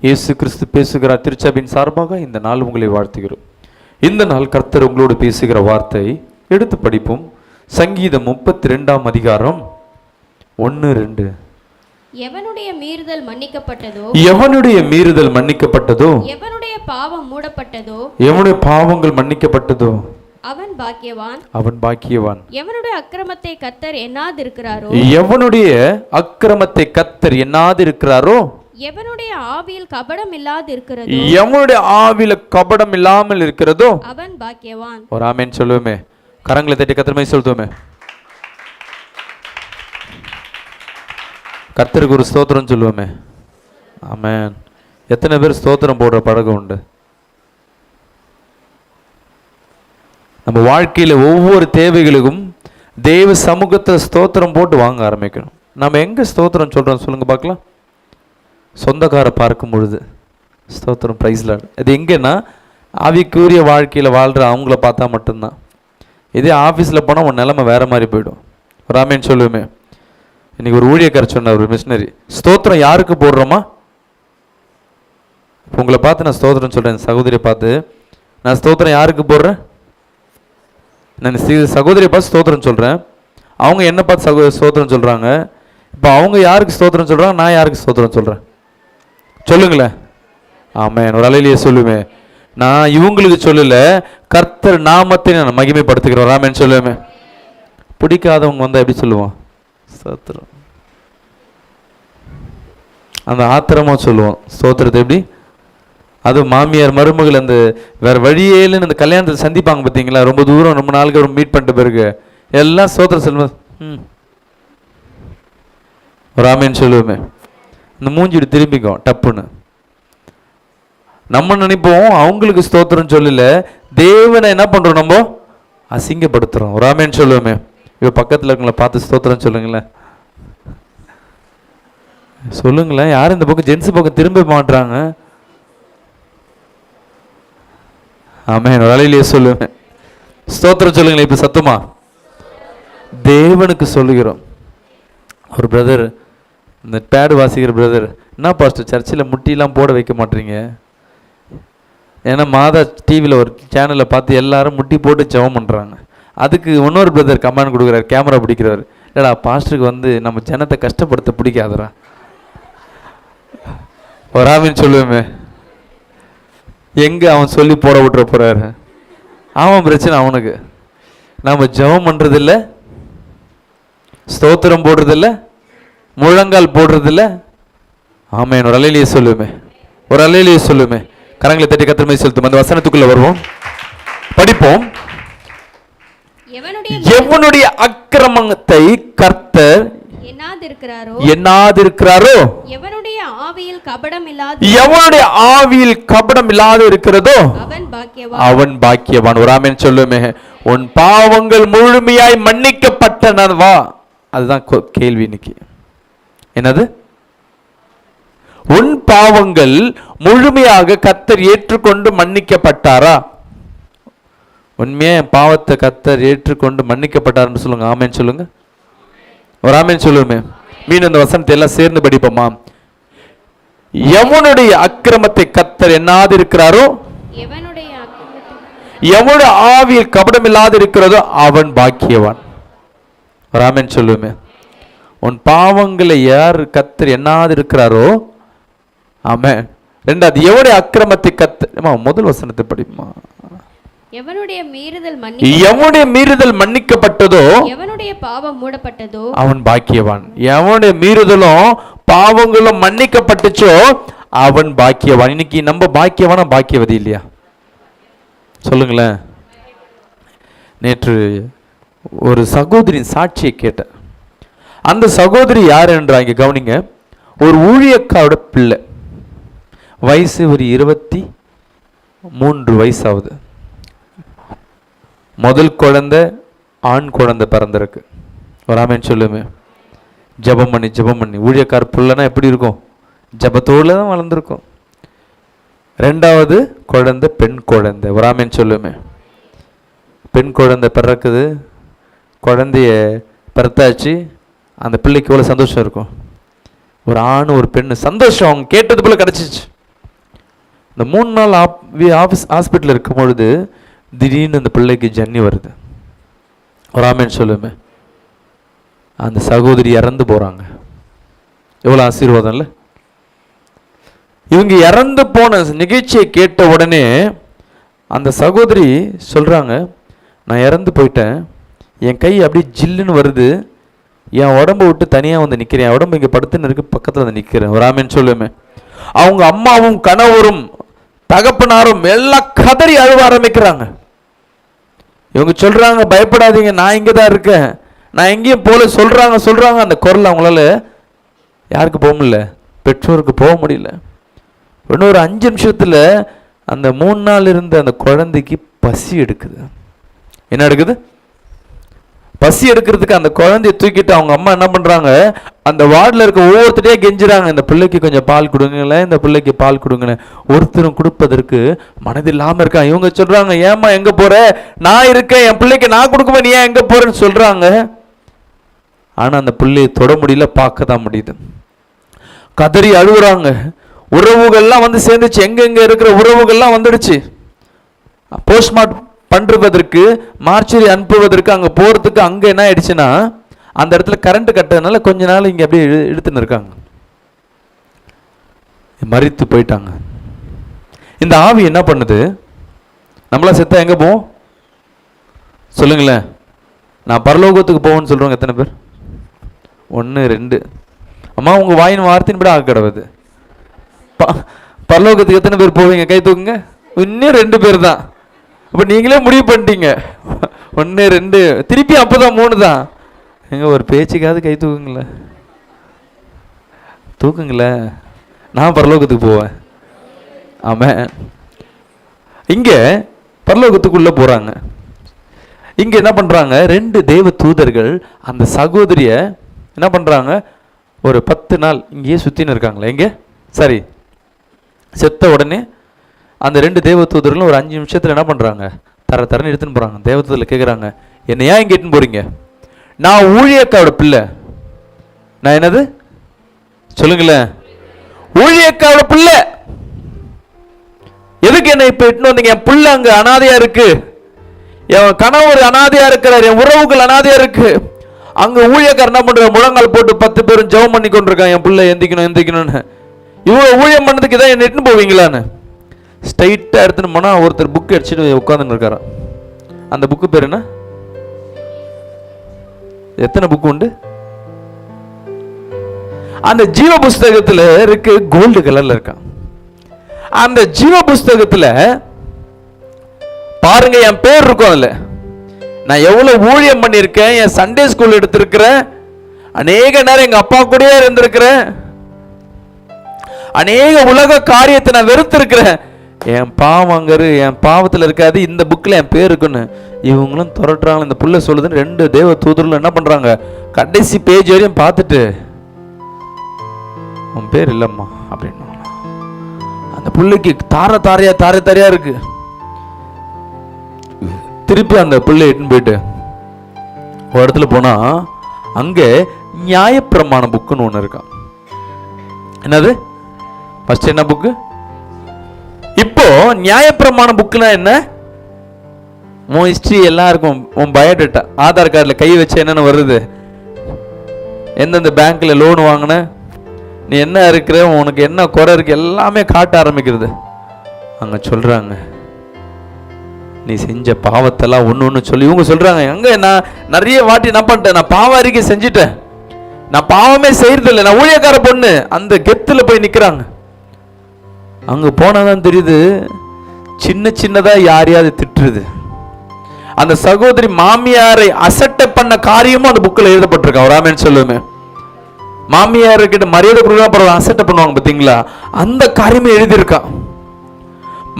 இயேசு கிறிஸ்து பேசுகிறார். திருச்சபையின் சார்பாக இந்த நாள் உங்களை வாழ்த்துகிறோம். இந்த நாள் கர்த்தர் உங்களோடு பேசுகிற வார்த்தை எடுத்து படிப்போம். சங்கீதம் 32ஆம் அதிகாரம் 1-2. எவனுடைய மீறுதல் மன்னிக்கப்பட்டதோ, எவனுடைய மீறுதல் மன்னிக்கப்பட்டதோ, எவனுடைய பாவம் மூடப்பட்டதோ, எவனுடைய பாவங்கள் மன்னிக்கப்பட்டதோ, அவன் பாக்கியவான், அவன் பாக்கியவான். எவனுடைய அக்கிரமத்தை கர்த்தர் எண்ணாதிருக்கிறாரோ, எவனுடைய அக்கிரமத்தை கர்த்தர் எண்ணாதிருக்கிறாரோ, எவனுடைய ஆவியில் கபடம் இல்லாது இருக்கிறதோ, எவனுடைய ஆவியில கபடம் இல்லாமல் இருக்கிறதோ, அவன் பாக்கியவான். ஒரு ஆமென் சொல்லுவோமே. கரங்களை தட்டி கர்த்தரை சொல்லுவோமே. கர்த்தருக்கு ஒரு ஸ்தோத்திரம் சொல்லுவோமே. ஆமென். எத்தனை பேர் ஸ்தோத்திரம் போடுற பழக்கம் உண்டு? நம்ம வாழ்க்கையில ஒவ்வொரு தேவைகளுக்கும் தேவ சமூகத்தை ஸ்தோத்திரம் போட்டு வாங்க ஆரம்பிக்கணும். நம்ம எங்க ஸ்தோத்திரம் சொல்றோம் சொல்லுங்க பார்க்கலாம். சொந்தக்காரை பார்க்கும் பொழுது ஸ்தோத்திரம், பிரைஸ் லார்ட். இது எங்கன்னா ஆவிக்குரிய வாழ்க்கையில வாழ்ற அவங்கள பார்த்தா மட்டும்தான். இதே ஆஃபீஸில் போனால் உன் நிலைமை வேற மாதிரி போயிடும். ஒரு ஆமென் சொல்லுவோமே. இன்னைக்கு ஒரு ஊழியக்காரர் சொன்னார், ஒரு மிஷினரி, ஸ்தோத்திரம் யாருக்கு போடுறோமா? உங்களை பார்த்து நான் ஸ்தோத்திரம் சொல்றேன். சகோதரியை பார்த்து நான் ஸ்தோத்திரம் யாருக்கு போடுறேன்? நான் சகோதரியை பார்த்து ஸ்தோத்திரம் சொல்றேன். அவங்க என்ன பார்த்து ஸ்தோத்திரம் சொல்றாங்க. இப்போ அவங்க யாருக்கு ஸ்தோத்திரம் சொல்றாங்க, நான் யாருக்கு ஸ்தோத்திரம் சொல்றேன்? சொல்லுங்களேன். ஆமென். ஒரு அலையிலேயே சொல்லுவேன். நான் இவங்களுக்கு சொல்லல, கர்த்தர் நாமத்தை நான் மகிமைப்படுத்துகிறேன். ஆமென் சொல்லுவேமே. பிடிக்காதவங்க வந்தா எப்படி சொல்லுவான்? ஸ்தோத்திரம். அந்த ஆத்திரமா சொல்லுவோம் ஸ்தோத்திரத்தை. எப்படி? அது மாமியார் மருமகள் அந்த வேற வழியே இல்லைன்னு அந்த கல்யாணத்தை சந்திப்பாங்க பார்த்தீங்களா? ரொம்ப தூரம் ரொம்ப நாளுக்கு மீட் பண்ணிட்டு பிறகு எல்லாம் ஸ்தோத்திரம் சொல்லுவேன். ஒரு ஆமென் சொல்லுவோமே. இந்த மூஞ்சிட்டு திரும்பிக்கும் டப்புன்னு. நம்ம நினைப்போம் அவங்களுக்கு ஸ்தோத்திரம் சொல்லல, தேவனை என்ன பண்றோம்? நம்ம அசிங்கப்படுத்துறோம். ஒரு ஆமென் சொல்லுவோமே. இவ பக்கத்தில் இருக்கவங்கள பார்த்து ஸ்தோத்திரம் சொல்லுங்களேன். சொல்லுங்களேன். யாரும் இந்த பக்கம் ஜென்ஸ் பக்கம் திரும்ப மாட்டாங்க. ஆமென். ஒரு அலையிலேயே சொல்லுவேன். ஸ்தோத்திரம் சொல்லுங்களேன். இப்ப சத்தமா தேவனுக்கு சொல்லுகிறோம். ஒரு பிரதர், இந்த பேடு வாசிக்கிற பிரதர், என்ன பாஸ்டர் சர்ச்சில் முட்டிலாம் போட வைக்க மாட்டீங்க? ஏன்னா மாதா டிவியில் ஒரு சேனலை பார்த்து எல்லாரும் முட்டி போட்டு ஜெபம் பண்ணுறாங்க. அதுக்கு இன்னொரு பிரதர் கமெண்ட் கொடுக்குறாரு, கேமரா பிடிக்கிறவர், இல்லடா பாஸ்டருக்கு வந்து நம்ம ஜனத்தை கஷ்டப்படுத்த பிடிக்காதரா. ஒரு ஆமென் சொல்லுவேமே. எங்கே அவன் சொல்லி போட விட்டுற போறாரு? அவன் பிரச்சனை அவனுக்கு. நம்ம ஜெபம் பண்ணுறதில்ல, ஸ்தோத்திரம் போடுறதில்ல, முழங்கால் போடுறதில்ல. ஆமென். ஒரு அலையிலேயே சொல்லுமே. ஒரு அலையிலேயே சொல்லுமே. கரங்களை தட்டி கர்த்தரை செலுத்தும். அந்த வசனத்துக்குள்ள வருவோம், படிப்போம். எவனுடைய அக்கிரமத்தை கர்த்தர் எண்ணாதிருக்கிறாரோ, எவனுடைய ஆவியில் கபடம் இல்லாது இருக்கிறதோ, அவன் பாக்கியவான். ஒரு ஆமென் சொல்லுமே. உன் பாவங்கள் முழுமையாய் மன்னிக்கப்பட்டனவா? அதுதான் கேள்வி இன்னைக்கு. என்னது? உன் பாவங்கள் முழுமையாக கர்த்தர் ஏற்றுக்கொண்டு மன்னிக்கப்பட்டாரா? உண்மையா பாவத்தை கர்த்தர் ஏற்றுக்கொண்டு மன்னிக்கப்பட்டார்னு சொல்லுங்க. ஆமென் சொல்லுங்க. ஒரு ஆமென் சொல்லுமே. மீன் இந்த வசனத்தை எல்லாம் சேர்ந்து படிப்போமா? எவனுடைய அக்கிரமத்தை கர்த்தர் எண்ணாதிருக்கிறாரோ, எவனுடைய ஆவியில் கபடம் இல்லாது இருக்கிறதோ, அவன் பாக்கியவான். ஒரு ஆமென் சொல்லுமே. உன் பாவங்களை யார் கர்த்தர் எண்ணாதிருக்கிறாரோ, ஆமென். ரெண்டாவது, எவனுடைய அக்கிரமத்தை கர்த்தர், முதல் வசனத்தை படிப்போமா? எவனுடைய மீறுதல் மன்னிக்கப்பட்டதோ, எவனுடைய பாவம் மூடப்பட்டதோ, அவன் பாக்கியவான். எவனுடைய மீறுதலும் பாவங்களும் மன்னிக்கப்பட்டுச்சோ, அவன் பாக்கியவான். இன்னைக்கு நம்ம பாக்கியவான பாக்கியவதி இல்லையா? சொல்லுங்களேன். நேற்று ஒரு சகோதரின் சாட்சியை கேட்டேன். அந்த சகோதரி யார் என்றாங்க கவனிங்க. ஒரு ஊழியக்காரோட பிள்ளை, வயசு ஒரு 23 வயசாகுது. முதல் குழந்தை ஆண் குழந்தை பிறந்திருக்கு. ஒரு ஆமென் சொல்லுமே. ஜபம் பண்ணி ஊழியக்கார பிள்ளைனா எப்படி இருக்கும்? ஜபத்தோடு தான் வளர்ந்துருக்கும். ரெண்டாவது குழந்தை பெண் குழந்தை. ஒரு ஆமென் சொல்லுமே. பெண் குழந்தை பிறக்குது. குழந்தைய பிறத்தாச்சு. அந்த பிள்ளைக்கு எவ்வளோ சந்தோஷம் இருக்கும். ஒரு ஆண் ஒரு பெண்ணு சந்தோஷம் அவங்க கேட்டது போல கிடச்சிச்சு. இந்த 3 நாள் ஆஃபீஸ் ஹாஸ்பிட்டல் இருக்கும் பொழுது திடீர்னு அந்த பிள்ளைக்கு ஜன்னி வருது. ஒரு ஆமென் சொல்லுமே. அந்த சகோதரி இறந்து போகிறாங்க. எவ்வளோ ஆசீர்வாதம் இல்லை? இவங்க இறந்து போன நிகழ்ச்சியை கேட்ட உடனே அந்த சகோதரி சொல்கிறாங்க, நான் இறந்து போயிட்டேன், என் கை அப்படியே ஜில்லுன்னு வருது, என் உடம்பை விட்டு தனியாக வந்து நிற்கிறேன், என் உடம்பு இங்கே படுத்துன்னு இருக்கு, பக்கத்தில் வந்து நிற்கிறேன். ஒரு ஆமென் சொல்லுமே. அவங்க அம்மாவும் கணவரும் தகப்பனாரும் எல்லாம் கதறி அழுவ ஆரம்பிக்கிறாங்க. இவங்க சொல்கிறாங்க, பயப்படாதீங்க, நான் இங்கே தான் இருக்கேன், நான் எங்கேயும் போல சொல்கிறாங்க. அந்த குரல் அவங்களால யாருக்கு போக முடியல, பெற்றோருக்கு போக முடியல. இன்னும் ஒரு 5 நிமிஷத்தில் அந்த 3 நாள் இருந்த அந்த குழந்தைக்கு பசி எடுக்குது. என்ன எடுக்குது? பசி எடுக்கிறதுக்கு அந்த குழந்தைய தூக்கிட்டு அவங்க அம்மா என்ன பண்ணுறாங்க, அந்த வார்டில் இருக்க ஒவ்வொருத்தரையே கெஞ்சுறாங்க, இந்த பிள்ளைக்கு கொஞ்சம் பால் கொடுங்களேன், இந்த பிள்ளைக்கு பால் கொடுங்களேன். ஒருத்தரும் கொடுப்பதற்கு மனதில்லாமல் இருக்காங்க. இவங்க சொல்கிறாங்க, ஏம்மா எங்கே போகிற, நான் இருக்கேன், என் பிள்ளைக்கு நான் கொடுக்குவேன், நீ ஏன் எங்கே போகிறேன்னு சொல்கிறாங்க. ஆனால் அந்த பிள்ளையை தொட முடியல, பார்க்க தான் முடியுது. கதறி அழுகுறாங்க. உறவுகள்லாம் வந்து சேர்ந்துச்சு, எங்கெங்கே இருக்கிற உறவுகள்லாம் வந்துடுச்சு. போஸ்ட்மார்ட்டம் பண்ணுவதற்கு, மார்ச்சரி அனுப்புவதற்கு, அங்கே போகிறதுக்கு அங்கே என்ன ஆயிடுச்சுன்னா, அந்த இடத்துல கரண்ட் கட்டதுனால கொஞ்ச நாள் இங்கே அப்படியே இழுத்துன்னு இருக்காங்க. மரித்து போயிட்டாங்க. இந்த ஆவி என்ன பண்ணுது? நம்மளாம் செத்தா எங்கே போவோம் சொல்லுங்களேன்? நான் பரலோகத்துக்கு போவேன்னு சொல்கிறவங்க எத்தனை பேர்? 1 2. அம்மா உங்கள் வாயின் வார்த்தையின் படி ஆக கிடவுது. பரலோகத்துக்கு எத்தனை பேர் போவீங்க? கை தூக்குங்க. இன்னும் 2 பேர் தான். அப்போ நீங்களே முடிவு பண்ணிட்டீங்க. 1 2, திருப்பி அப்போ தான் 3 தான். எங்க ஒரு பேச்சுக்காவது கை தூக்குங்களேன், தூக்குங்களேன். நான் பரலோகத்துக்கு போவேன். ஆமாம். இங்கே பரலோகத்துக்குள்ளே போகிறாங்க. இங்கே என்ன பண்ணுறாங்க, 2 தேவ தூதர்கள் அந்த சகோதரியை என்ன பண்ணுறாங்க, ஒரு 10 நாள் இங்கேயே சுற்றின்னு இருக்காங்களே. எங்கே சரி செத்த உடனே அந்த 2 தேவ தூதர்களும் ஒரு 5 நிமிஷத்தில் என்ன பண்ணுறாங்க, தரன்னு எடுத்துன்னு போகிறாங்க. தேவ தூதர்கள் கேட்குறாங்க, என்ன ஏன் இங்கே எடுத்துன்னு போகிறீங்க? நான் ஊழியக்காவோட பிள்ளை. நான் என்னது சொல்லுங்களேன்? ஊழியக்காவோட பிள்ளை. எதுக்கு என்ன இப்போ எட்டுன்னு வந்தீங்க? என் பிள்ளை அங்கே அனாதையாக இருக்கு, என் கணவர் அனாதையாக இருக்கிறார், என் உறவுகள் அனாதையாக இருக்கு. அங்கே ஊழியக்காரர் என்ன பண்ணுற, முழங்கால் போட்டு 10 பேரும் ஜெபம் பண்ணி கொண்டிருக்கான், என் பிள்ளை எந்திக்கணும்னு. இவ்வளோ ஊழியம் பண்ணதுக்கு தான் என்ன எட்டுன்னு போவீங்களான்னு ஸ்ட்ரைட்டாக எடுத்துன்னு போனால் ஒருத்தர் புக் அடிச்சுட்டு உட்காந்துன்னு இருக்காராம். அந்த புக்கு பேர் என்ன? எத்தனை புக்கு உண்டு? அந்த ஜீவ புஸ்தகத்தில் இருக்கு, கோல்டு கலர்ல இருக்கான். அந்த ஜீவ புஸ்தகத்தில் பாருங்க என் பேர் இருக்கும். அதில் நான் எவ்வளவு ஊழியம் பண்ணியிருக்கேன், என் சண்டே ஸ்கூல் எடுத்திருக்கிறேன், அநேக நேரம் எங்க அப்பா கூடயே இருந்திருக்கிறேன், அநேக உலக காரியத்தை நான் வெறுத்திருக்கிறேன், என் பாவங்கரு என் பாவத்தில் இருக்காது, இந்த புக்கில் என் பேர் இருக்குன்னு. இவங்களும் துரட்டுறாங்க. இந்த புள்ள சொல்லுதுன்னு 2 தேவ தூதர்களும் என்ன பண்ணுறாங்க, கடைசி பேஜ் வரையும் பார்த்துட்டு உன் பேர் இல்லைம்மா அப்படின்னு. அந்த பிள்ளைக்கு தாரையா இருக்கு. திருப்பி அந்த பிள்ளை எட்டுன்னு போயிட்டு ஒரு இடத்துல போனால் அங்கே நியாயப்பிரமாண புக்குன்னு ஒன்று இருக்கான். என்னது? ஃபர்ஸ்ட் என்ன புக்கு? இப்போ நியாயப்பிரமாண புக்குனா என்ன? உன் ஹிஸ்ட்ரி எல்லாம் இருக்கும், உன் பயோடேட்டா, ஆதார் கார்டில் கை வச்ச என்னென்ன வருது, எந்தெந்த பேங்க்ல லோன் வாங்கின, நீ என்ன இருக்கிற, உனக்கு என்ன குறை இருக்கு, எல்லாமே காட்ட ஆரம்பிக்கிறது. அங்கே சொல்றாங்க நீ செஞ்ச பாவத்தெல்லாம் ஒன்று சொல்லி இவங்க சொல்றாங்க, எங்க நான் நிறைய வாட்டி என்ன பண்ணிட்டேன், நான் பாவ அறிக்கை செஞ்சுட்டேன், நான் பாவமே செய்யறதில்லை, நான் ஊழியக்கார பொண்ணு. அந்த கெத்துல போய் நிற்கிறாங்க. அங்கே போனாதான் தெரியுது, சின்னதா யாரையாவது திட்டுறது. அந்த சகோதரி மாமியாரை அசட்டை பண்ண காரியமும் அந்த புக்கில் எழுதப்பட்டிருக்கா. ஒரு ஆமென் சொல்லுமே. மாமியார்கிட்ட மரியாதை கொடுக்கலாம், பரவாயில்ல, அசட்டை பண்ணுவாங்க பார்த்தீங்களா, அந்த காரியமே எழுதியிருக்கா.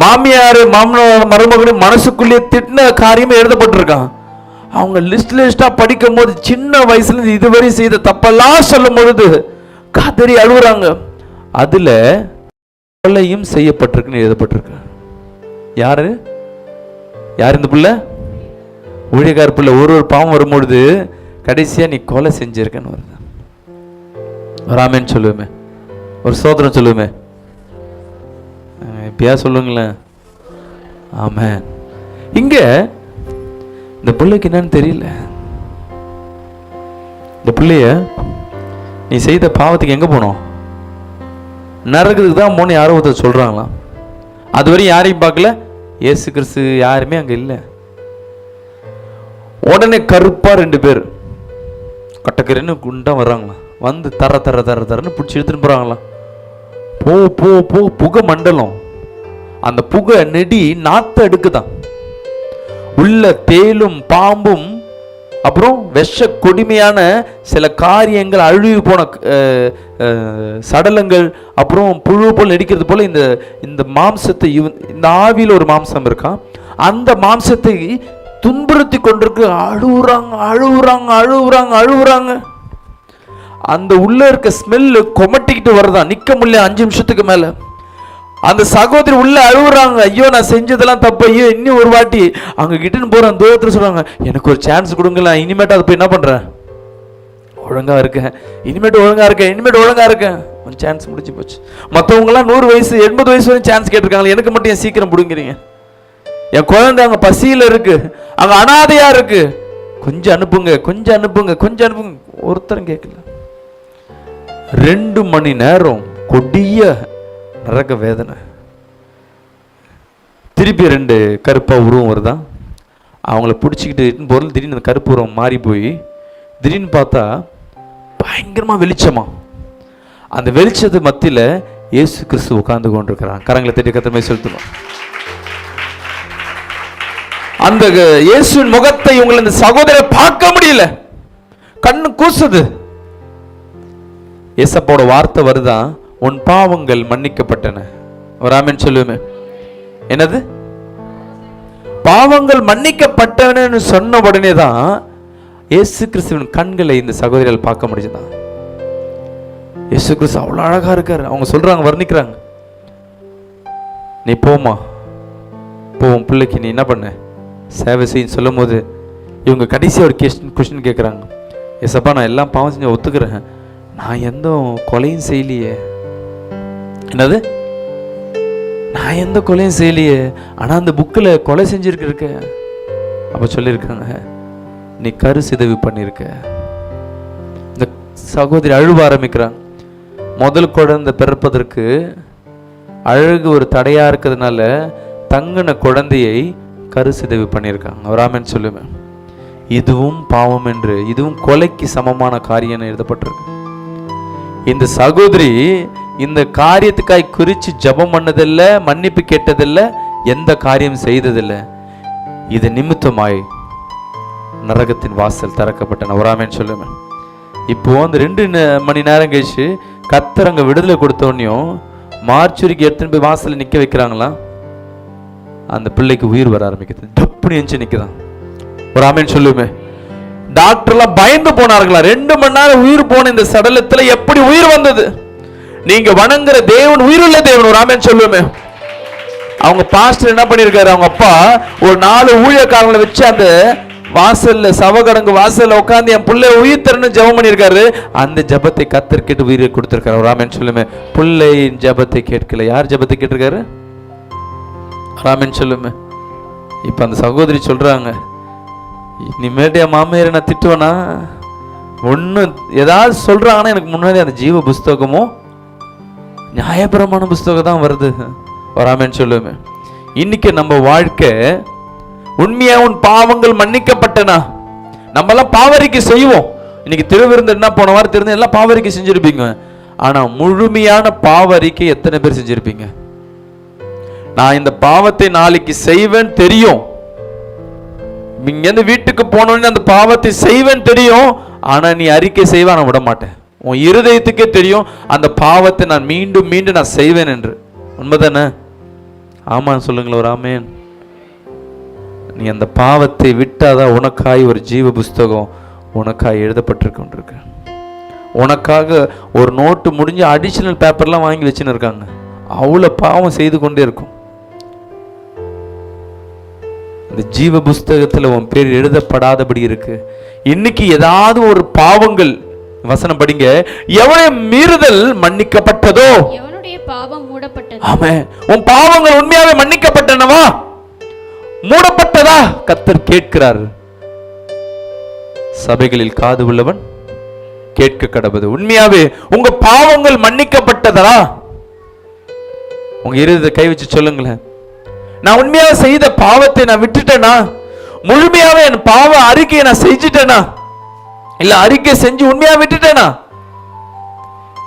மாமியார் மருமகனும் மனசுக்குள்ளேயே திட்டின காரியமே எழுதப்பட்டிருக்கான். அவங்க லிஸ்டா படிக்கும் போது சின்ன வயசுல இருந்து இதுவரை செய்த தப்பெல்லாம் சொல்லும் பொழுது கதறி அழுகுறாங்க. அதுல கொலையும் செய்யப்பட்டிருக்குன்னு எழுதப்பட்டிருக்கு. யாரு இந்த பிள்ளை? ஊழியக்கார பிள்ளை. ஒரு பாவம் வரும்பொழுது கடைசியா நீ கொலை செஞ்சிருக்கன்னு வருது. ஒரு ஆமென் சொல்லுவேமே, ஒரு சோதரம் சொல்லுவேமே. எப்பயா சொல்லுங்களேன். ஆமென். இங்க இந்த பிள்ளைக்கு என்னன்னு தெரியல. இந்த பிள்ளைய நீ செய்த பாவத்துக்கு எங்க போனோம்? நரகத்துக்கு தான் போன யாரோ ஒருத்தர் சொல்றாங்களாம். அதுவரை யாரையும் பார்க்கல, இயேசு கிறிஸ்து யாருமே அங்க இல்லை. உடனே கருப்பா 2 பேர் கட்டக்கரைன்னு குண்டா வர்றாங்களாம். வந்து தரன்னு பிடிச்சி எடுத்துன்னு போறாங்களாம். போ போ போ புகை மண்டலம். அந்த புகை நெடி நாத்த எடுக்குதான். உள்ள தேலும் பாம்பும் அப்புறம் விஷ கொடுமையான சில காரியங்கள், அழுகி போன சடலங்கள், அப்புறம் புழு போல் நடிக்கிறது போல இந்த மாம்சத்தை, இந்த ஆவியில் ஒரு மாம்சம் இருக்கான், அந்த மாம்சத்தை துன்புறுத்தி கொண்டிருக்கு. அழுவுறாங்க. அந்த உள்ள இருக்க ஸ்மெல்லு கொமட்டிக்கிட்டு வருதான், நிக்க முடியல 5 நிமிஷத்துக்கு மேல. அந்த சகோதரி உள்ள அழுவுறாங்க, ஐயோ நான் செஞ்சதெல்லாம் தப்பு, ஐயோ இன்னும் ஒரு வாட்டி அங்க கிட்டன்னு போறேன். தூரத்துல சொல்றாங்க, எனக்கு ஒரு சான்ஸ் கொடுங்களா, இனிமேட்டு அதை போய் என்ன பண்றேன், ஒழுங்கா இருக்கேன், இனிமேட்டு ஒழுங்கா இருக்கேன். ஒரு சான்ஸ் முடிச்சு போச்சு. மற்றவங்க எல்லாம் 100 வயசு 80 வயசு வரையும் சான்ஸ் கேட்டிருக்காங்க. எனக்கு மட்டும் ஏன் சீக்கிரம் பிடுங்கிறீங்க? என் குழந்தை அங்க பசியில இருக்கு, அங்க அனாதையா இருக்கு, கொஞ்சம் அனுப்புங்க. ஒருத்தரும் கேட்கல. 2 மணி நேரம் கொடிய நரக வேதனை. திருப்பி 2 கருப்பா உருவம் வருதான். அவங்கள பிடிச்சிக்கிட்டு பொருள் திடீர்னு அந்த கருப்பு உருவம் மாறி போய் திடீர்னு பார்த்தா பயங்கரமா வெளிச்சமா. அந்த வெளிச்சத்து மத்தியில இயேசு கிறிஸ்து உட்கார்ந்து கொண்டிருக்கிறான். கரங்களை தட்டி கர்த்தரை செலுத்தணும். அந்த இயேசுவின் முகத்தை உங்களை இந்த சகோதரரை பார்க்க முடியல, கண்ணு கூசுது. ஏசப்போட வார்த்தை வருதான், உன் பாவங்கள் மன்னிக்கப்பட்டன. ஒரு ஆமென் சொல்லுமே. என்னது? பாவங்கள் மன்னிக்கப்பட்டவன்னு சொன்ன உடனே தான் இயேசு கிறிஸ்துவின் கண்களை இந்த சகோதரிகள் பார்க்க முடிஞ்சுதான். இயேசு கிறிஸ்து அவ்வளவு அழகா இருக்காரு. அவங்க சொல்றாங்க, வர்ணிக்கிறாங்க, நீ போமா போவோம் பிள்ளைக்கு நீ என்ன பண்ண சேவை செய்யும் சொல்லும் போது இவங்க கடைசி ஒரு கொஸ்டின் கேட்குறாங்க. ஏசப்பா நான் எல்லாம் பாவம் செஞ்சு ஒத்துக்கிறேன், நான் எந்த கொலையும் செய்யலையே. என்னது? நான் எந்த கொலையும் செய்யலையே, ஆனால் அந்த புக்கில் கொலை செஞ்சிருக்க. அப்போ சொல்லியிருக்காங்க, நீ கரு சிதைவு பண்ணியிருக்க. இந்த சகோதரி அழுவ ஆரம்பிக்கிறாங்க. முதல் குழந்தை பிறப்பதற்கு அழகு ஒரு தடையா இருக்கிறதுனால தங்கின குழந்தையை கரு சிதைவு பண்ணியிருக்காங்க. ஒரு ஆமென் சொல்லுவேன். இதுவும் பாவம் என்று, இதுவும் கொலைக்கு சமமான காரியம் எழுதப்பட்டிருக்கு. இந்த சகோதரி இந்த காரியத்துக்காய் குறிச்சு ஜபம் பண்ணதில்லை, மன்னிப்பு கேட்டதில்லை, எந்த காரியம் செய்ததில்லை. இது நிமித்தமாய் நரகத்தின் வாசல் திறக்கப்பட்டன. ஒரு ஆமென் சொல்லுவேன். இப்போ அந்த 2 மணி நேரம் கழிச்சு கர்த்தர் அங்க விடுதலை கொடுத்தோன்னையும் மார்ச்சுரிக்கு எடுத்துன்னு போய் வாசல்ல நிக்க வைக்கிறாங்களாம். அந்த பிள்ளைக்கு உயிர் வர ஆரம்பிக்குது. டப்புனு எஞ்சி நிக்குதான். ஒரு ஆமென் சொல்லுமே. டாக்டர்லாம் பயந்து போனார்களா. 2 மணி நேரம் உயிர் போன இந்த சடலத்துல எப்படி உயிர் வந்தது? நீங்க வணங்குற தேவன் உயிருள்ள தேவன். ஒரு ஆமென் சொல்லுமே. அவங்க பாஸ்டர் என்ன பண்ணிருக்காரு, அவங்க அப்பா ஒரு 4 ஊழியக்காரங்களை வச்சு அந்த வாசல்ல சவகடங்கு வாசல்ல உட்கார்ந்து என் பிள்ளை உயிர் தரணும் ஜெபம் பண்ணியிருக்காரு. அந்த ஜெபத்தை கர்த்தர் கேட்டு உயிரை கொடுத்திருக்காரு. ஒரு ஆமென் சொல்லுமே. பிள்ளையின் ஜெபத்தை கேட்கல, யார் ஜெபத்தை கேட்டிருக்காரு? ஆமென் சொல்லுமே. இப்ப அந்த சகோதரி சொல்றாங்க, இனிமேட்டு என் மாமியாரை நான் திட்டுவேனா? ஒண்ணு ஏதாவது சொல்றாங்கன்னா எனக்கு முன்னாடி அந்த ஜீவ புஸ்தகமும் நியாயபிரமான புஸ்தகம் தான் வருது. ஒரு ஆமென் சொல்லுமே. இன்னைக்கு நம்ம வாழ்க்கை உண்மையா உன் பாவங்கள் மன்னிக்கப்பட்டனா? நம்ம எல்லாம் பாவரிக்கை செய்வோம். இன்னைக்கு திருவிருந்தா போன வாரம் திருந்து எல்லாம் பாவரிக்கை செஞ்சிருப்பீங்க. ஆனா முழுமையான பாவரிக்கை எத்தனை பேர் செஞ்சிருப்பீங்க? நான் இந்த பாவத்தை நாளைக்கு செய்வேன் தெரியும், இங்க வீட்டுக்கு போனோன்னு அந்த பாவத்தை செய்வேன் தெரியும், ஆனா நீ அறிக்கை செய்வ நான் விட மாட்டேன். உன் இருதயத்துக்கே தெரியும் அந்த பாவத்தை நான் மீண்டும் மீண்டும் நான் செய்வேன் என்று. உண்மைதானே? ஆமான்னு சொல்லுங்களேன். ஒரு ஆமென். நீ அந்த பாவத்தை விட்டாதான் உனக்காய் ஒரு ஜீவ புஸ்தகம் உனக்காய் எழுதப்பட்டிருக்கு. உனக்காக ஒரு நோட்டு முடிஞ்சு அடிஷனல் பேப்பர்லாம் வாங்கி வச்சுன்னு இருக்காங்க. அவ்வளோ பாவம் செய்து கொண்டே இருக்கும். இந்த ஜீவ புஸ்தகத்தில் உன் பேர் எழுதப்படாதபடி இருக்கு. இன்னைக்கு ஏதாவது ஒரு பாவங்கள், வசனம் படிங்க, எவனுடைய மீறுதல் மன்னிக்கப்பட்டதோ, எவனுடைய பாவம் மூடப்பட்டதோ, மூடப்பட்டது. ஆமென். உன் பாவங்கள் உண்மையாவே மன்னிக்கப்பட்டனவா, மூடப்பட்டதா? கர்த்தர் கேட்கிறார். சபைகளில் காது உள்ளவன் கேட்க கடவுது. உண்மையாவே உங்க பாவங்கள் மன்னிக்கப்பட்டதா? உங்க இருதயத்தை கை வச்சு சொல்லுங்களேன். நான் உண்மையாக செய்த பாவத்தை நான் விட்டுட்டேனா? முழுமையாவே என் பாவ அறிக்கையை நான் செஞ்சுட்டேனா? இல்ல அறிக்கை செஞ்சு உண்மையா விட்டுட்டேனா?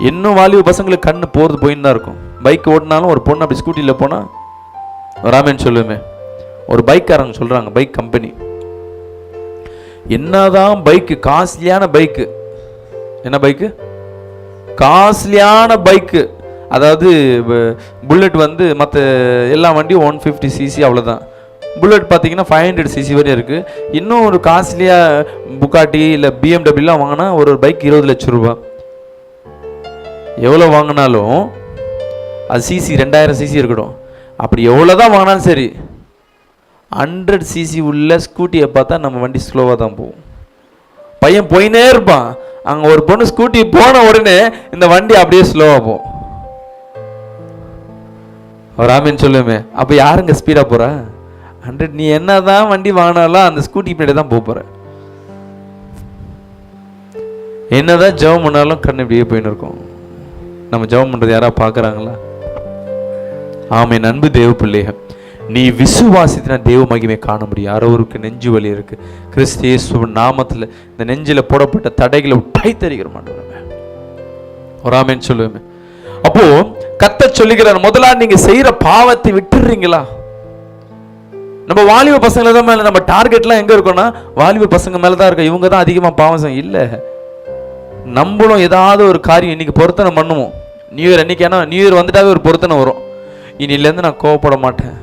இன்னும் வாலிப பசங்களுக்கு கண்ணு போறது போயின்னு தான் இருக்கும். பைக் ஓட்டினாலும் ஒரு பொண்ணு அப்படி ஸ்கூட்டில போனா ராமன் சொல்லுமே. ஒரு பைக்காரங்க சொல்றாங்க, பைக் கம்பெனி, என்னதான் பைக்கு காஸ்ட்லியான பைக்கு, என்ன பைக்கு? காஸ்ட்லியான பைக்கு. அதாவது புல்லட் வந்து மற்ற எல்லா வண்டியும் 150 சிசி அவ்வளோதான். புல்லட் பார்த்தீங்கன்னா 500 சிசி வரையும் இருக்குது. இன்னும் ஒரு காஸ்ட்லியாக புக்காட்டி இல்லை பிஎம்டபிள்யூலாம் வாங்கினா ஒரு பைக் 20 லட்சம் ரூபா. எவ்வளோ வாங்கினாலும் அது சிசி 2000 சிசி இருக்கட்டும். அப்படி எவ்வளோ தான் வாங்கினாலும் சரி, 100 சிசி உள்ள ஸ்கூட்டியை பார்த்தா நம்ம வண்டி ஸ்லோவாக தான் போகும். பையன் போயினே இருப்பான். அங்கே ஒரு பொண்ணு ஸ்கூட்டி போன உடனே இந்த வண்டி அப்படியே ஸ்லோவாக போகும். ராமன் சொல்லுமே, அப்போ யாருங்க ஸ்பீடாக போகிறா? 100. நீ என்னதான் வண்டி வாங்கினாலும் அந்த ஸ்கூட்டி பின்னாடி தான் போகிற. என்னதான் ஜெபம் பண்ணாலும் கண்ணு இப்படியே போயின்னு இருக்கும். நம்ம ஜெபம் பண்ணுறது யாராவது பார்க்குறாங்களா? ஆமென். அன்பு தேவ பிள்ளைகள், நீ விசுவாசித்தினா தேவ மகிமை காண முடியும். யாரோருக்கு நெஞ்சு வலி இருக்கு, கிறிஸ்து இயேசுவின் நாமத்தில் இந்த நெஞ்சில் போடப்பட்ட தடைகளை உடை தருகிற மாட்டோம். ஒரு ஆமென் சொல்லுவேன். அப்போ கர்த்தர் சொல்லுகிறார், முதல்ல நீங்க செய்யற பாவத்தை விட்டுறீங்களா? நம்ம வாலிப பசங்களை தான் மேல நம்ம டார்கெட்லாம் எங்க இருக்கோம்னா வாலிப பசங்க மேல தான் இருக்கும். இவங்க தான் அதிகமா பாவம் செய்யும். இல்ல, நம்மளும் ஏதாவது ஒரு காரியம் இன்னைக்கு பொருத்தனை பண்ணுவோம். நியூ இயர் அன்னைக்கு, ஏன்னா நியூ இயர் வந்துட்டாவே ஒரு பொருத்தனை வரும். இன்னிலேருந்து நான் கோவப்பட மாட்டேன்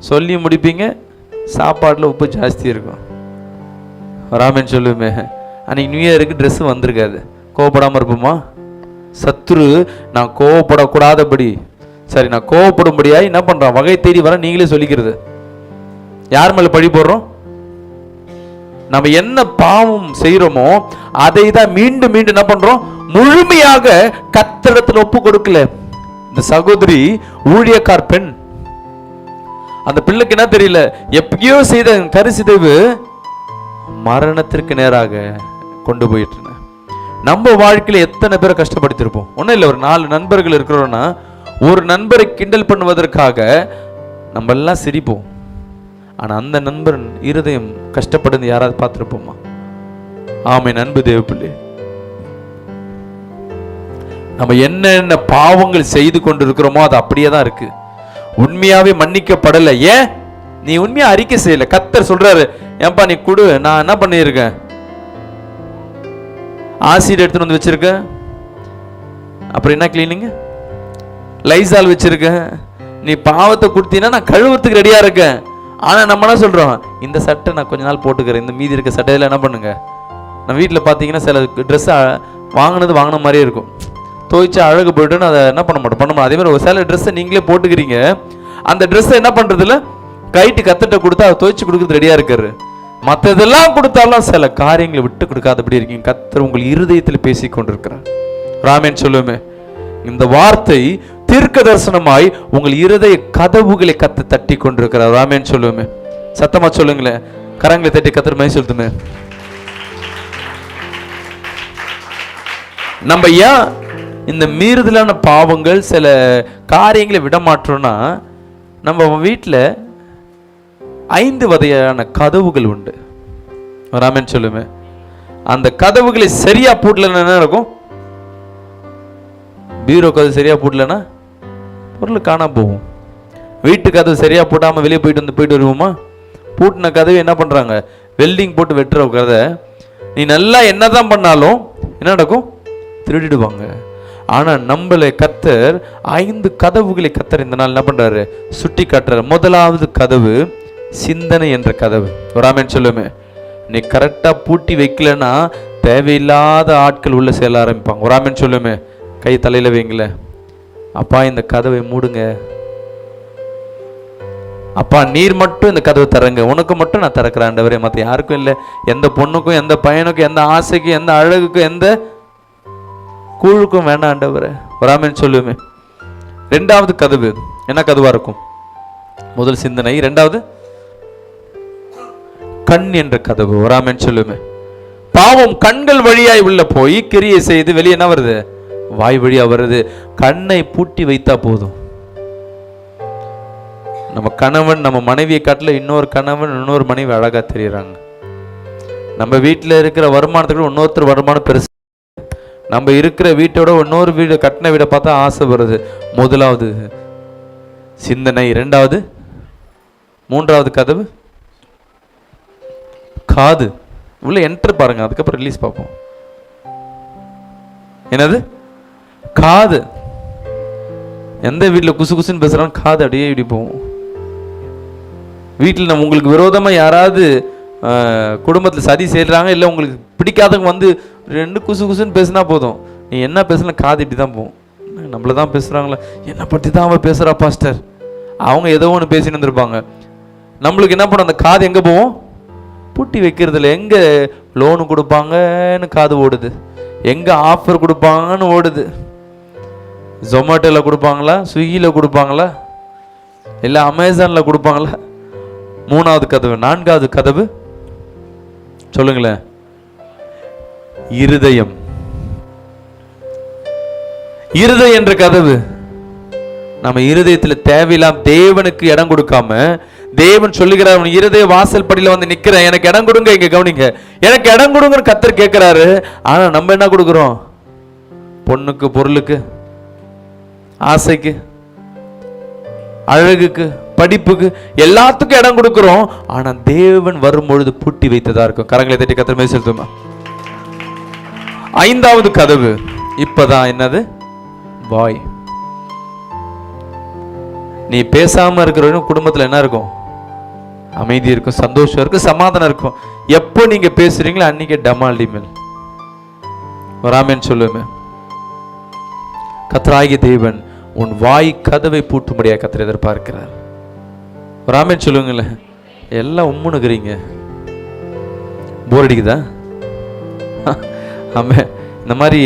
சொல்லி முடிப்பீங்க. சாப்பாட்டில் உப்பு ஜாஸ்தி இருக்கும். ராமன் சொல்லுமே, அன்னைக்கு நியூ இயருக்கு ட்ரெஸ்ஸு வந்திருக்காது. கோவப்படாமல் இருப்போமா? சத்துரு நான் கோவப்படக்கூடாதபடி, சரி நான் கோவப்படும்படியா என்ன பண்றான், வகை தேடி வர நீங்களே சொல்லிக்கிறது. யார் மேல பழி போடுறோம்? நம்ம என்ன பாவம் செய்யறோமோ அதை தான் மீண்டும் மீண்டும் என்ன பண்றோம், முழுமையாக கர்த்தரிடத்தில் ஒப்பு கொடுக்கல. இந்த சகோதரி ஊழியக்கார் பெண், அந்த பிள்ளைக்கு என்ன தெரியல, எப்பயோ செய்த கருசிதைவு மரணத்திற்கு நேராக கொண்டு போயிட்டு. நம்ம வாழ்க்கையில எத்தனை பேரை கஷ்டப்படுத்திருப்போம். ஒன்றும் இல்லை, ஒரு 4 நண்பர்கள் இருக்கிறோன்னா ஒரு நண்பரை கிண்டல் பண்ணுவதற்காக நம்ம எல்லாம் சிரிப்போம். ஆனால் அந்த நண்பன் இருதயம் கஷ்டப்படுது யாராவது பார்த்துருப்போமா? ஆமென். அன்பு தேவ பிள்ளை, நம்ம என்னென்ன பாவங்கள் செய்து கொண்டு இருக்கிறோமோ அது அப்படியே தான் இருக்கு. உண்மையாவே மன்னிக்கப்படலை. ஏன்? நீ உண்மையா அறிக்கை செய்யல. கர்த்தர் சொல்றாரு, ஏன்பா நீ கொடு, நான் என்ன பண்ணியிருக்கேன், ஆசிட் எடுத்துட்டு வந்து வச்சிருக்கேன், அப்புறம் என்ன கிளீனிங், லைசால் வச்சிருக்கேன். நீ பாவத்தை கொடுத்தீங்கன்னா நான் கழுவுறதுக்கு ரெடியா இருக்கேன். ஆனா நம்ம என்ன சொல்றோம், இந்த சட்டை நான் கொஞ்ச நாள் போட்டுக்கிறேன், இந்த மீதி இருக்க சட்டையில என்ன பண்ணுங்க. நம்ம வீட்டில் பார்த்தீங்கன்னா சில ட்ரெஸ் வாங்கின மாதிரியே இருக்கும், துவைச்சு அழகு போயிட்டுன்னு அதை என்ன பண்ண மாட்டோம். அதே மாதிரி ஒரு சில ட்ரெஸ்ஸை நீங்களே போட்டுக்கிறீங்க, அந்த ட்ரெஸ்ஸை என்ன பண்றதுல கைட்டு கத்துட்ட கொடுத்தா அதை துவைச்சு கொடுக்குறது ரெடியா இருக்காரு. மற்றதெல்லாம் கொடுத்தாலும் சில காரியங்களை விட்டு கொடுக்காதபடி இருக்கீங்க. கர்த்தர் உங்கள் இருதயத்தில் பேசி கொண்டிருக்கிறார். ராமன் சொல்லுமே, இந்த வார்த்தை தீர்க்க தரிசனமாய் உங்கள் இருதய கதவுகளை கத்த தட்டி கொண்டிருக்கிறார். ராமன் சொல்லுமே, சத்தமா சொல்லுங்களேன், கரங்களை தட்டி கத்தர் மை சொல்லுமே. நம்ம ஏன் இந்த மீறுதலான பாவங்கள் சில காரியங்களை விட மாற்றோம்னா, நம்ம வீட்டில் 5 வகையான கதவுகள் உண்டு. ராமன் சொல்லுமே, அந்த கதவுகளை சரியா பூட்டலன்னா என்ன இருக்கும்? பீரோ கதவு சரியா பூட்டலன்னா பொருள் காணா போகும். வீட்டு கதவு சரியா போட்டாம வெளியே போயிட்டு வருவோமா? பூட்டின கதவு என்ன பண்றாங்க, வெல்டிங் போட்டு வெட்டுற கதை. நீ நல்லா என்னதான் பண்ணாலும் என்ன நடக்கும், திருடிடுவாங்க. ஆனா நம்மளை கர்த்தர் 5 கதவுகளை கர்த்தர் இந்த நாள் என்ன பண்றாரு, சுட்டி காட்டுறாரு. முதலாவது கதவு சிந்தனை என்ற கதவு. ராமன் சொல்லுமே, நீ கரெக்டா பூட்டி வைக்கலன்னா தேவையில்லாத ஆட்கள் உள்ள செல்ல ஆரம்பிப்பாங்க. ராமன் சொல்லுமே, கை தலையில வைங்கள, அப்பா இந்த கதவை மூடுங்க, அப்பா நீர் மட்டும் இந்த கதவை திறங்க, உனக்கு மட்டும் நான் திறக்கிறேன் ஆண்டவரே, மற்ற யாருக்கும் இல்லை, எந்த பொண்ணுக்கும் எந்த பையனுக்கும் எந்த ஆசைக்கும் எந்த அழகுக்கும் எந்த கூழுக்கும் வேண்டாம் ஆண்டவரே. ராமன் சொல்லுமே. ரெண்டாவது கதவு என்ன கதவா இருக்கும்? முதல் சிந்தனை. ரெண்டாவது கண் என்ற கதவு. வராமன்னு சொல்லுமே. பாவம் கண்கள் வழியாய் உள்ள போய் கிரியை செய்து வெளியே என்ன வருது? வாய் வழியா வருது. கண்ணை பூட்டி வைத்தா போதும். நம்ம கணவன் நம்ம மனைவியை காட்டில இன்னொரு கணவன் இன்னொரு மனைவி அழகா தெரியுறாங்க. நம்ம வீட்டில் இருக்கிற வருமானத்துக்கு இன்னொருத்தர் வருமானம் பெருசு. நம்ம இருக்கிற வீட்டோட இன்னொரு வீடு கட்டின வீடை பார்த்தா ஆசை வருது. முதலாவது சிந்தனை. ரெண்டாவது மூன்றாவது கதவு காது. உள்ள என்டர் பாருங்க, அதுக்கப்புறம் ரிலீஸ் பார்ப்போம். என்னது? காது. எந்த வீட்டில் குசு குசுன்னு பேசுறாங்க, காது அப்படியே இப்படி போவோம். வீட்டில் நம்ம உங்களுக்கு விரோதமாக யாராவது குடும்பத்தில் சதி செய்கிறாங்க, இல்லை உங்களுக்கு பிடிக்காதவங்க வந்து ரெண்டு குசு குசுன்னு பேசினா போதும், நீ என்ன பேசலாம் காது இப்படி தான் போகும். நம்மள தான் பேசுகிறாங்களா, என்னை பற்றி தான் அவன் பேசுகிறா பாஸ்டர், அவங்க ஏதோ ஒன்று பேசின்னு வந்திருப்பாங்க. நம்மளுக்கு என்ன பண்ணும், அந்த காது எங்கே போவோம்? பூட்டி வைக்கிறதுல. எங்கே லோனு கொடுப்பாங்கன்னு காது ஓடுது, எங்கே ஆஃபர் கொடுப்பாங்கன்னு ஓடுது. ஜொமேட்டோவில் கொடுப்பாங்களா, ஸ்விக்கியில் கொடுப்பாங்களா, இல்லை அமேசானில் கொடுப்பாங்களா? மூணாவது கதவு. நான்காவது கதவு சொல்லுங்களேன். இருதயம். இருதயம் என்ற கதவு. நம்ம இருதயத்தில் தேவையில்லாம் தேவனுக்கு இடம் கொடுக்காம, தேவன் சொல்லுகிறார் உன் இருதய வாசல் படியில வந்து நிக்கிறேன், எனக்கு இடம் கொடுங்க, இங்க கவனிங்க, எனக்கு இடம் கொடுங்கன்னு கர்த்தர் கேட்கிறாரு. ஆனா நம்ம என்ன கொடுக்குறோம்? பொண்ணுக்கு, பொருளுக்கு, ஆசைக்கு, அழகுக்கு, படிப்புக்கு, எல்லாத்துக்கும் இடம் கொடுக்கிறோம். ஆனா தேவன் வரும்பொழுது பூட்டி வைத்ததா இருக்கும். கரங்களை தட்டி கர்த்தர் மேல் செலுத்துமா. ஐந்தாவது கதவு. இப்பதான் என்னது? வாய். நீ பேசாம இருக்கிற குடும்பத்துல என்ன இருக்கும்? அமைதி இருக்கும், சந்தோஷம் இருக்கும், சமாதானம் இருக்கும். எப்போ நீங்க பேசுறீங்களோ அன்னைக்கு டமால்டி மேல் வராமன்னு சொல்லுவேன். கர்த்தராகிய தேவன் உன் வாய் கதவை பூட்டும்படியா கர்த்தர் எதிர்பார்க்கிறார். வராமன்னு சொல்லுங்களேன். எல்லாம் உம்முனுக்குறீங்க, போர் அடிக்குதா? ஆமா, இந்த மாதிரி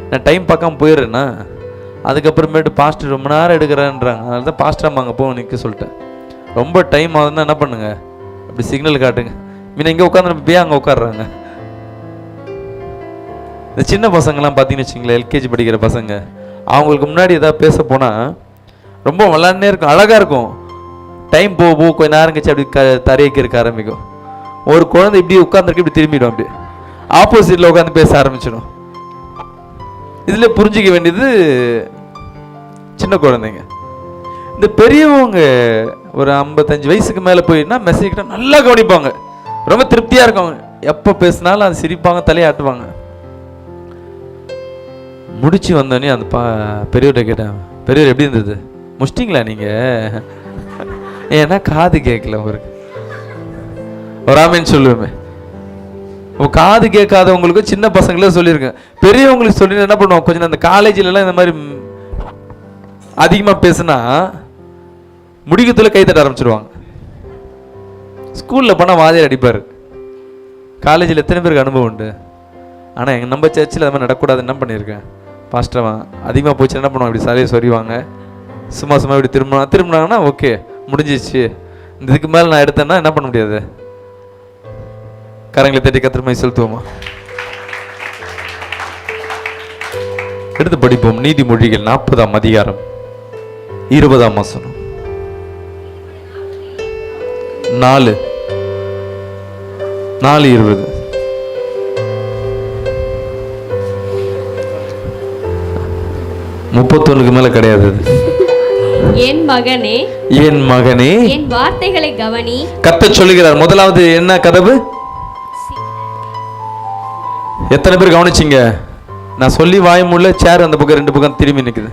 நான் டைம் பார்க்காம போயிடுறேன்னா அதுக்கப்புறமேட்டு பாஸ்டர் ரொம்ப நேரம் எடுக்கிறேன்றாங்க. அதனால தான் பாஸ்டர் அம்மா அங்கே போக நிற்க சொல்லிட்டேன். ரொம்ப டைம் ஆகுதுன்னா என்ன பண்ணுங்க, அப்படி சிக்னல் காட்டுங்க. மீன் இங்கே உட்காந்து அங்கே உட்காடுறாங்க. இந்த சின்ன பசங்கள்லாம் பார்த்தீங்கன்னு வச்சுங்களேன், எல்கேஜி படிக்கிற பசங்க, அவங்களுக்கு முன்னாடி ஏதாவது பேச போனால் ரொம்ப விளாட்னே இருக்கும், அழகாக இருக்கும். டைம் போக கொஞ்ச நேரம் கழிச்சு அப்படி தரையக்கு இருக்க ஆரம்பிக்கும். ஒரு குழந்தை இப்படி உட்காந்துருக்கு, இப்படி திரும்பிடும், அப்படி ஆப்போசிட்டில் உட்காந்து பேச ஆரம்பிச்சிடும். இதில் புரிஞ்சிக்க வேண்டியது சின்ன குழந்தைங்க. இந்த பெரியவங்க ஒரு 55 வயசுக்கு மேலே போயின்னா மெசேஜ் கிட்ட நல்லா கவனிப்பாங்க, ரொம்ப திருப்தியாக இருக்கும். எப்போ பேசினாலும் அது சிரிப்பாங்க, தலையாட்டுவாங்க. முடிச்சு வந்தோடனே அந்த பெரியவர்கிட்ட கேட்டேன், பெரியவர் எப்படி இருந்தது, முடிச்சிட்டிங்களா நீங்கள்? ஏன்னா காது கேட்கல அவருக்கு. வராமன்னு சொல்லுவேன். காது கேட்காதவங்களுக்கு சின்ன பசங்களே சொல்லியிருக்கேன். பெரியவங்களுக்கு சொல்லி என்ன பண்ணுவோம், கொஞ்சம் அந்த காலேஜிலலாம் இந்த மாதிரி அதிகமாக பேசுனா முடிக்கத்தில் கைத்தட்ட ஆரம்பிச்சிருவாங்க. ஸ்கூலில் போனால் வாதியார் அடிப்பார். காலேஜில் எத்தனை பேருக்கு அனுபவம் உண்டு? ஆனால் நம்ம சர்ச்சில் அது மாதிரி நடக்கூடாது. என்ன பண்ணியிருக்கேன், பாஸ்டர்வா அதிகமாக போச்சு என்ன பண்ணுவாங்க, இப்படி சாலையை சொறிவாங்க, சும்மா சும்மா இப்படி திரும்பினாங்கன்னா ஓகே முடிஞ்சிச்சு. இதுக்கு மேலே நான் எடுத்தேன்னா என்ன பண்ண முடியாது. கரங்களை தட்டி கத்திரமாய் செலுத்துவோமா. எடுத்து படிப்போம். நீதிமொழிகள் 40ஆம் அதிகாரம் 20ஆம் வசனம். 4:20. முப்பத்தொன்னுக்கு மேல கிடையாது. என் மகனே, என் மகனே, என் வார்த்தைகளை கவனி. கர்த்தர் சொல்லுகிறார். முதலாவது என்ன கதவு? எத்தனை பேர் கவனிச்சிங்க? நான் சொல்லி வாய் முள்ள சேர் அந்த பக்கம் 2 பக்கம் திரும்பி நிக்குது.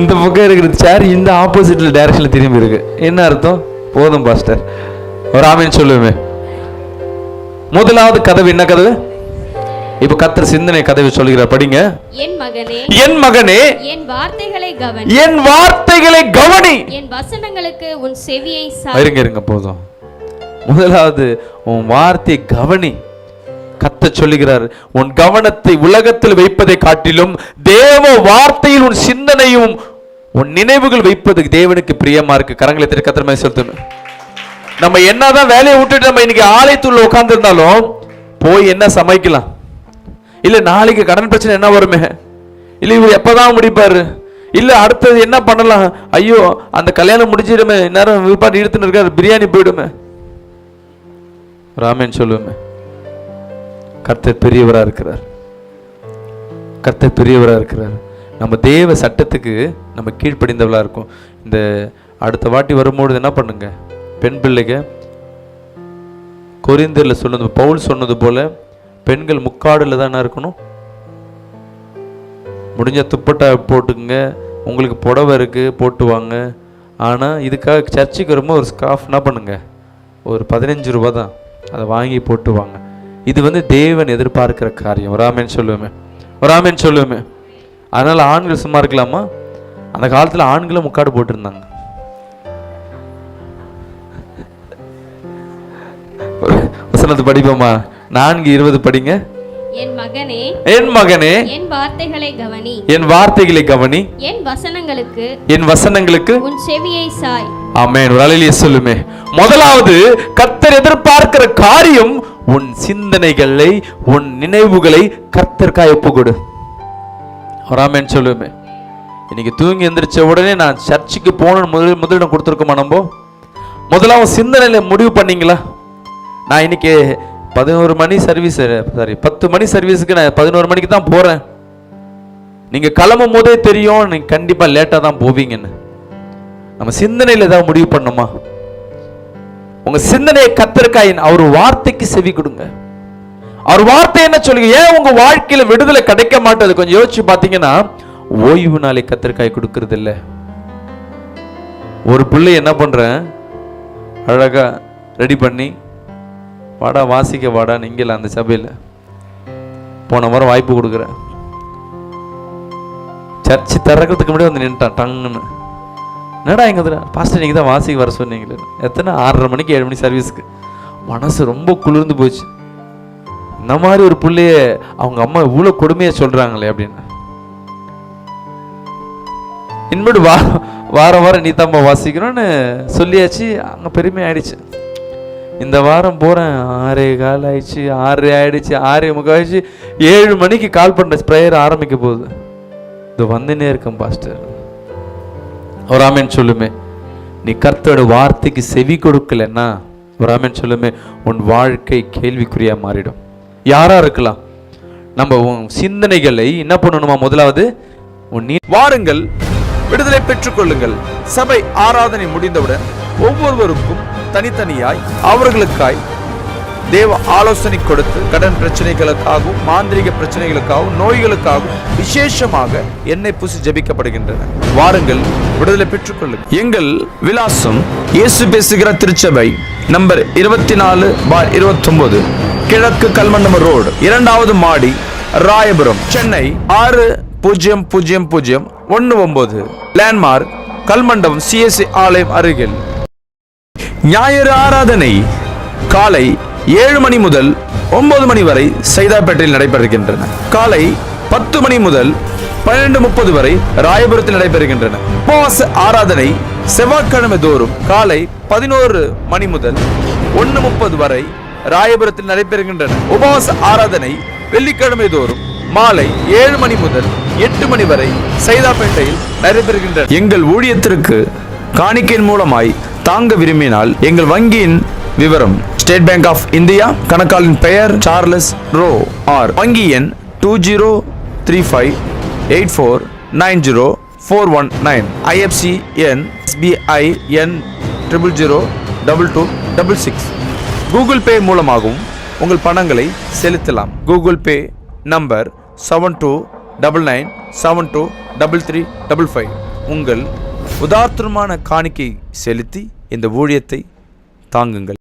இந்த பக்கம் இருக்கிற சேர் இந்த ஆப்போசிட்ல டைரக்ஷன்ல திரும்பி இருக்கு. என்ன அர்த்தம்? போதும் பாஸ்டர், ஒரு ஆமீன் சொல்லுவேன். முதலாவது கதவு என்ன கதவு? இப்ப கர்த்தர் சிந்தனை கதவை சொல்லுகிறார், படிங்க. என் மகனே, என் மகனே, என் வார்த்தைகளை கவனி, என் வார்த்தைகளை கவனி, என் வசனங்களுக்கு உன் செவியை இருங்க போதும். முதலாவது உன் வார்த்தை கவனி. கர்த்தர் சொல்லுகிறார், உன் கவனத்தை உலகத்தில் வைப்பதை காட்டிலும் தேவ வார்த்தையில் உன் சிந்தனையும் உன் நினைவுகள் வைப்பது தேவனுக்கு பிரியமா இருக்கு. கரங்களை திரு கர்த்தர் செலுத்தணும். நம்ம என்னதான் வேலையை விட்டுட்டு நம்ம இன்னைக்கு ஆலயத்துள்ள உட்கார்ந்து இருந்தாலும் போய் என்ன சமைக்கலாம், இல்ல நாளைக்கு கடன் பிரச்சனை என்ன வருமே, இல்ல இவர் எப்பதான் முடிப்பாரு, இல்ல அடுத்தது என்ன பண்ணலாம், ஐயோ அந்த கல்யாணம் முடிஞ்சிடுமே, நேரம் விற்பாட்டு இழுத்துன்னு இருக்காரு, பிரியாணி போயிடுமே, ராமன் சொல்லுமே. கர்த்தர் பெரியவரா இருக்கிறார், கர்த்தர் பெரியவரா இருக்கிறார். நம்ம தேவ சட்டத்துக்கு நம்ம கீழ்ப்படிந்தவளா இருக்கும். இந்த அடுத்த வாட்டி வரும்போது என்ன பண்ணுங்க, பெண் பிள்ளைங்க கொரிந்தியர்ல சொன்னது, பவுல் சொன்னது போல பெண்கள் முக்காடுல தான் என்ன இருக்கணும், முடிஞ்ச துப்பட்டா போட்டுக்குங்க, உங்களுக்கு புடவை இருக்கு போட்டு வாங்க. ஆனால் இதுக்காக சர்ச்சுக்கு வரும்போது ஒரு ஸ்கார்ஃப் என்ன பண்ணுங்க, ஒரு 15 ரூபா தான், அதை வாங்கி போட்டு வாங்க. இது தேவன் எதிர்பார்க்கிற காரியம். ஒரு ஆமென் சொல்லுவேமே, ஒரு ஆமென் சொல்லுவேமே. அதனால ஆண்கள் சும்மா இருக்கலாமா? அந்த காலத்தில் ஆண்களும் முக்காடு போட்டிருந்தாங்க. வசனத்தை படிப்போமா? 4:20 படிங்க. என் மகனே, என் மகனே, என் வார்த்தைகளை கவனி, என் வார்த்தைகளை கவனி, என் வசனங்களுக்கு, என் வசனங்களுக்கு உன் செவியை சாய். ஆமென். ஒரு அல்லேலூயா சொல்லுமே. முதலாவது கர்த்தர் எதிர்பார்க்கிற காரியம் உன் சிந்தனைகளை, உன் நினைவுகளை கர்த்தருக்காய் ஒப்புக்கொடு. ஒரு ஆமென் சொல்லுமே. இன்னைக்கு தூங்கி எந்திரிச்ச உடனே நான் சர்ச்சுக்கு போகணும்னு முதலிடம் கொடுத்துருக்கோமா? நம்ம முதலாவது சிந்தனையில முடிவு பண்ணீங்களா? நான் இன்னைக்கு 11 மணி சர்வீஸ், சாரி 10 மணி சர்வீஸுக்கு நான் 11 மணிக்கு தான் போறேன். நீங்க கிளம்பும் போதே தெரியும் நீங்க கண்டிப்பா லேட்டா தான் போவீங்கன்னு. நம்ம சிந்தனையில ஏதாவது முடிவு பண்ணுமா? உங்க சிந்தனையை கர்த்தருக்காய் அவர் வார்த்தைக்கு செவி கொடுங்க. அவர் வார்த்தை என்ன சொல்லுங்க? ஏன் உங்க வாழ்க்கையில விடுதலை கிடைக்க மாட்டேது? கொஞ்சம் யோசிச்சு பாத்தீங்கன்னா, ஓய்வு நாளை கர்த்தருக்காய் கொடுக்கறது இல்ல. ஒரு பிள்ளை என்ன பண்றேன், அழகா ரெடி பண்ணி வாடா வாசிக்க வாடா நீங்கள அந்த சபையில் போன வாரம் வாய்ப்பு கொடுக்குறேன், சர்ச்சு திறக்கிறதுக்கு முன்னாடி வந்து நின்ட்டான் டங்குன்னு. என்னடா எங்க பாஸ்டர் நீங்க தான் வாசிக்க வர சொன்னீங்களே. எத்தனை 6:30 மணிக்கு 7 மணி சர்வீஸ்க்கு. மனசு ரொம்ப குளிர்ந்து போச்சு. இந்த மாதிரி ஒரு பிள்ளைய அவங்க அம்மா இவ்வளவு கொடுமையா சொல்றாங்களே அப்படின்னு. இனிமேட்டு வாரம் வாரம் நீ தாம்மா வாசிக்கணும்னு சொல்லியாச்சு. அங்க பெருமை ஆயிடுச்சு. இந்த வாரம் போறேன், 6:15 ஆயிடுச்சு, 6 ஆயிடுச்சு, 6:45 ஆயிடுச்சு, 7 மணிக்கு கால் பண்ற ப்ரேயர் ஆரம்பிக்க போகுது. இது வந்துனே இருக்கும் பாஸ்டர். ஒரு ஆமென் சொல்லுமே. நீ கர்த்தரோட வார்த்தைக்கு செவி கொடுக்கலன்னா, ஒரு ஆமென் சொல்லுமே, உன் வாழ்க்கை கேள்விக்குறியா மாறிடும். யாரா இருக்கலாம், நம்ம உன் சிந்தனைகளை என்ன பண்ணணுமா? முதலாவது வாருங்கள், விடுதலை பெற்றுக் கொள்ளுங்கள். சபை ஆராதனை முடிந்தவுடன் ஒவ்வொருவருக்கும் தனித்தனியாய் அவர்களுக்காய் தேவ ஆலோசனை கொடுத்து கடன் பிரச்சனைகளுக்காகவும் மாந்திரிக பிரச்சனைகளுக்காகவும் நோய்களுக்காகவும் விசேஷமாக எண்ணெய் பூசி ஜெபிக்கப்படுகின்றன. வாருங்கள், விடுதலை பெற்றுக் கொள்ளுங்கள். எங்கள் விலாசம் இயேசு பேசுகிற திருச்சபை, நம்பர் 24/29, கிழக்கு கல்மண்டம ரோடு, 2வது மாடி, ராயபுரம், சென்னை 600019. லேண்ட்மார்க் கல்மண்டபம் CSI ஆலயம் அருகில். ஞாயிறு ஆராதனை காலை 7 மணி முதல் 9 மணி வரை சைதாப்பேட்டையில் நடைபெறுகின்றன. காலை 10 மணி முதல் 12:30 வரை ராயபுரத்தில் நடைபெறுகின்றன. உபவாச ஆராதனை செவ்வாய்க்கிழமை தோறும் காலை 11 மணி முதல் 1:30 வரை ராயபுரத்தில் நடைபெறுகின்றன. உபவாச ஆராதனை வெள்ளிக்கிழமை தோறும் மாலை 7 மணி முதல் 8 மணி வரை சைதாப்பேட்டையில் நடைபெறுகின்றன. எங்கள் ஊழியத்திற்கு காணிக்கையின் மூலமாய் தாங்க விரும்பினால் எங்கள் வங்கியின் விவரம்: ஸ்டேட் பேங்க் ஆஃப் இந்தியா, கணக்காளின் பெயர் சார்லஸ் ரோ, ஆர் வங்கி எண் 203584904119, IFC எண் SBI எண் 00022266. கூகுள் பே மூலமாகவும் உங்கள் பணங்களை செலுத்தலாம். Google Pay number 7299723355. உங்கள் உதார்த்தமான காணிக்கை செலுத்தி இந்த ஊழியத்தை தாங்குங்கள்.